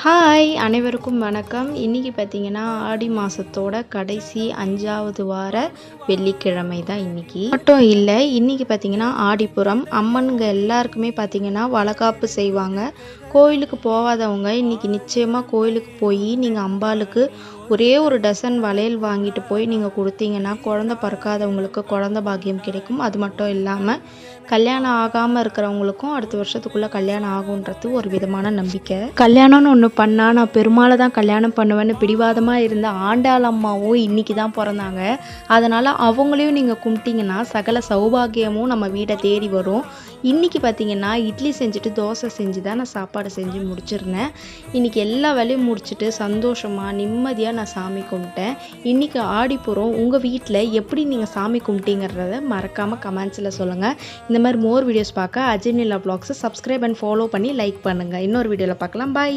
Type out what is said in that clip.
Hi அனைவருக்கும் வணக்கம். இன்றைக்கி பார்த்திங்கன்னா ஆடி மாதத்தோட கடைசி 5வது வார வெள்ளிக்கிழமை தான் இன்றைக்கி. மட்டும் இல்லை, இன்றைக்கி பார்த்திங்கன்னா ஆடிப்புறம் அம்மனுங்க எல்லாருக்குமே பார்த்திங்கன்னா வளகாப்பு செய்வாங்க. கோயிலுக்கு போகாதவங்க இன்றைக்கி நிச்சயமாக கோயிலுக்கு போய் நீங்கள் அம்பாளுக்கு ஒரே ஒரு டசன் வளையல் வாங்கிட்டு போய் நீங்கள் கொடுத்தீங்கன்னா குழந்த பிறக்காதவங்களுக்கு குழந்த பாக்கியம் கிடைக்கும். அது மட்டும் இல்லாமல் கல்யாணம் ஆகாமல் இருக்கிறவங்களுக்கும் அடுத்த வருஷத்துக்குள்ளே கல்யாணம் ஆகுன்றது ஒரு விதமான நம்பிக்கை. கல்யாணம்னு ஒன்று பண்ணால் நான் பெருமாளை தான் கல்யாணம் பண்ணுவேன்னு பிடிவாதமாக இருந்த ஆண்டாள் அம்மாவும் இன்றைக்கி தான் பிறந்தாங்க. அதனால் அவங்களையும் நீங்கள் கும்பிட்டிங்கன்னா சகல சௌபாகியமும் நம்ம வீட்டை தேடி வரும். இன்றைக்கி பார்த்திங்கன்னா இட்லி செஞ்சுட்டு தோசை செஞ்சு தான் நான் சாப்பாடு செஞ்சு முடிச்சிருந்தேன். இன்றைக்கி எல்லா வேலையும் முடிச்சுட்டு சந்தோஷமாக நிம்மதியாக நான் சாமி கும்பிட்டேன். இன்றைக்கி ஆடிப்புறம் உங்கள் வீட்டில் எப்படி நீங்கள் சாமி கும்பிட்டீங்கிறத மறக்காமல் கமெண்ட்ஸில் சொல்லுங்கள். இந்த மாதிரி மோர் வீடியோஸ் பார்க்க அஜய் நிலா வ்ளாக்ஸை சப்ஸ்கிரைப் அண்ட் ஃபாலோ பண்ணி லைக் பண்ணுங்கள். இன்னொரு வீடியோவில் பார்க்கலாம். பாய்.